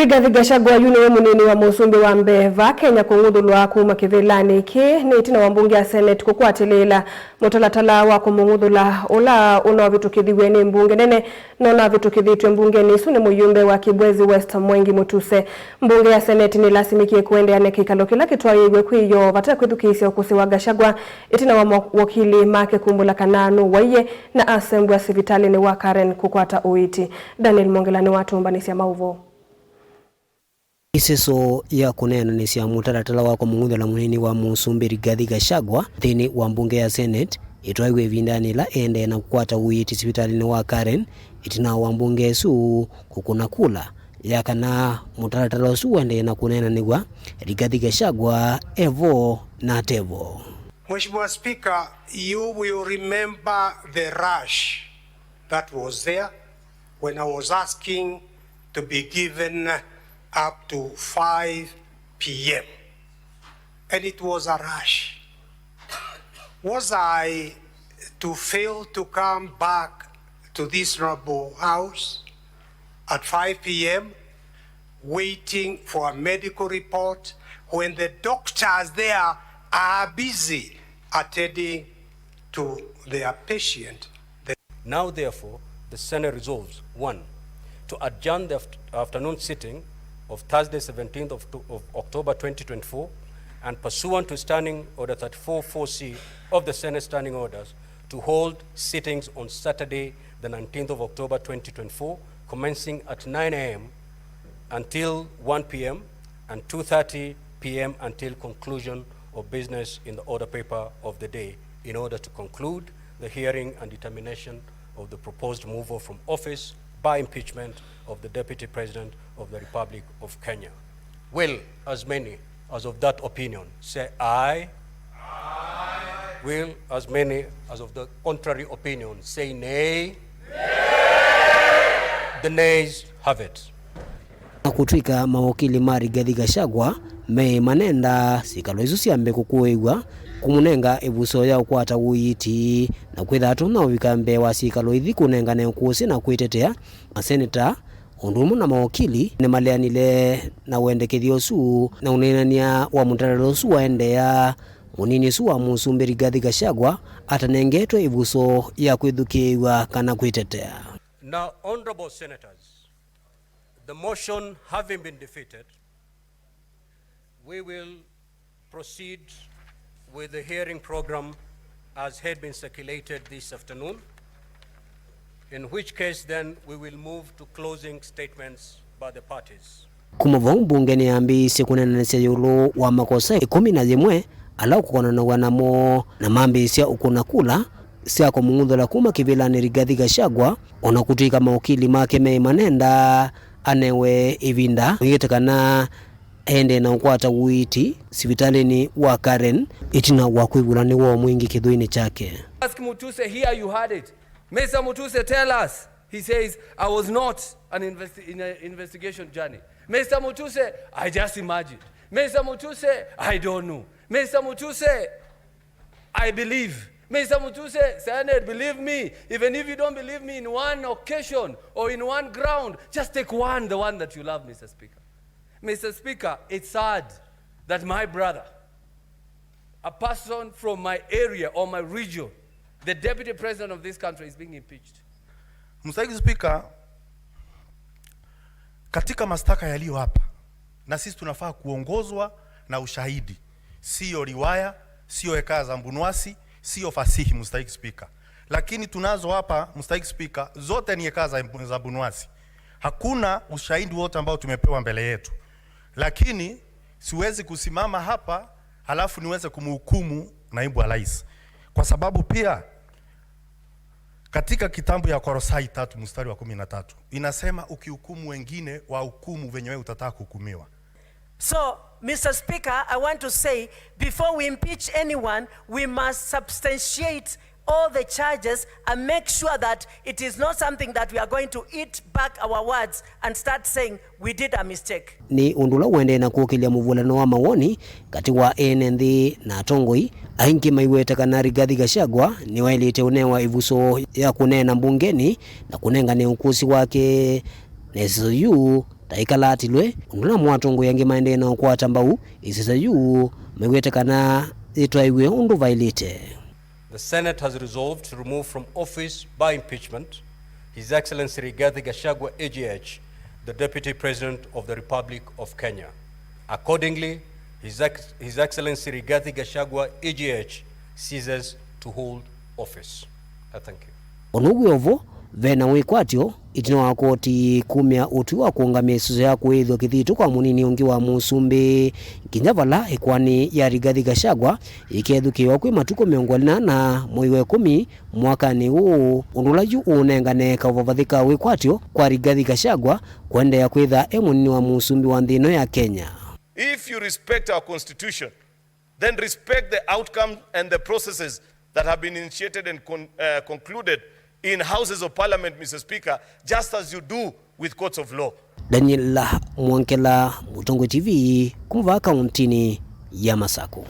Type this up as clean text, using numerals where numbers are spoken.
Rigathi Gachagua Niwe Munini wa Musumbi wa Mbee Kenya Kunguthulwa Kuma Kivilani ki ni Itina wa Mbunge ya Seneti Kukwatiliila Mutalatala wa Kumunguthula ula Unavitukithwa ni Mbunge Nene na Unavitukithwa Mbungeni sune Muyumbe wa Kibwezi West Mwengi Mutuse. Mbunge ya Seneti ni lasimikie kuende ane kikalo kila kitwaigwe kwiyo vata kwithukisya ukusi wa Gachagua Itina wa wakili make kumbula kananu waiye na asembwa Sivitali ni wa Karen kukwata uiti. Daniel Mongelani watu mbanisi ya mauvo. Iseso ya kunena ni cia Mutalatala wa Kumunguthula Munini wa Musumbi Rigathi Gachagua thini wa Mbunge ya Senate itwaigwe vindani la ende na kukwata uiti Sivitali ni wa Karen Itina wa Mbunge su Kumunguthula yakana Mutalatala su ende na kunena niwa Rigathi Gachagua evo na tevo. Mheshimiwa Speaker, you will remember the rush that was there when I was asking to be given up to 5 p.m. and it was a rush. Was I to fail to come back to this noble house at 5 p.m. waiting for a medical report when the doctors there are busy attending to their patient? Now therefore the Senate resolves 1. To adjourn the afternoon sitting of Thursday 17th of October 2024 and pursuant to Standing Order 34-4C of the Senate Standing Orders to hold sittings on Saturday the 19th of October 2024 commencing at 9 a.m. until 1 p.m. and 2:30 p.m. until conclusion of business in the order paper of the day in order to conclude the hearing and determination of the proposed removal from office by impeachment of the Deputy President of the Republic of Kenya. Will as many as of that opinion say aye? Aye. Will as many as of the contrary opinion say nay? Nay. The nays have it. Kutwika mawakili ma Rigathi Gachagua me manenda sikalo izo siambe kukuigwa kumunenga ebuso ya ukwata uiti na kwithatu na ubikambe wa sikalo ithi kunenga ne kusi na kwitetea maseneta undumu na mawakili ne maleanile na wendekethio su na unenania wa Mutalatala su waendea Munini su wa Musumbi Rigathi Gachagua atanengetwe ebuso ya kwithukiwa kana kwitetea. Now, honorable senators, the motion having been defeated, we will proceed with the hearing program as had been circulated this afternoon, in which case then we will move to closing statements by the parties. Kuma Mbungeni ambi sekunenesa yulu wa makosa 11 ala kukonana wanamo na mambi sia ukunakula sia Kumunguthula Kuma Kivilani Rigathi Gachagua onakutika mawakili make me manenda anewe ivinda yetekana ende na ukwata uiti Sivitali ni wa Karen Itina wa kwigulani wa Mwengi kidhuini chake. Ask Mutuse, here you had it. Mr. Mutuse, tell us. He says, I was not in an investigation journey. Mr. Mutuse, I just imagined. Mr. Mutuse, I don't know. Mr. Mutuse, I believe. Mr. Mutuse, Senate, believe me. Even if you don't believe me in one occasion or in one ground, just take one, the one that you love, Mr. Speaker. Mr. Speaker, it's sad that my brother, a person from my area or my region, the Deputy President of this country, is being impeached. Mr. Speaker, katika mastaka yaliyo hapa, na sisi tunafaa kuongozwa na ushahidi. Sio riwaya, sio hekaya za mbunwasi, sio fasihi, Mr. Speaker. Lakini tunazo hapa, Mr. Speaker, zote ni hekaya za mbunwasi. Hakuna ushahidi wote ambao tumepewa mbele yetu. Lakini siwezi kusimama hapa halafu niweze kumhukumu naibu wa rais. Kwa sababu pia katika kitabu ya Korosai 3 mstari wa 13 inasema ukihukumu wengine wa hukumu venye wewe utataka kuhukumiwa. So, Mr. Speaker, I want to say, before we impeach anyone, we must substantiate all the charges and make sure that it is not something that we are going to eat back our words and start saying we did a mistake. Ni undula wende na kuokilia muvulano wa mawoni kati wa NND na Tongoi ahinki maiweta kana Rigathi Gachagua ni wailite unewa ivuso ya kunena Mbungeni na kunenga ne ukusi wake nesuyu taikalatilwe undula mwatongo yange maendeleo kwa tambau isisa yu mewetekana itwaiwe undu vailite. The Senate has resolved to remove from office by impeachment His Excellency Rigathi Gachagua AGH, the Deputy President of the Republic of Kenya. Accordingly, His Excellency Rigathi Gachagua AGH ceases to hold office. Thank you. Onugwe vena wikwatyo Itina wa koti kumya utu wa kuungamia isuzo ya kuwithwa kithitu kwa munini ungi wa Musumbi kinyavala ikwani ya Rigathi Gachagua ikethukiwa kwi matuko 28 mwezi wa 10 mwakani huu undulaju unengane kavathika wikwatyo kwa Rigathi Gachagua kwendea kwitha munini wa Musumbi wa nthino ya Kenya. If you respect our constitution, then respect the outcome and the processes that have been initiated and concluded in houses of parliament, Mr. Speaker, just as you do with courts of law. Daniel Mwankela, Mutongo TV, kumva kauntini ya Masako.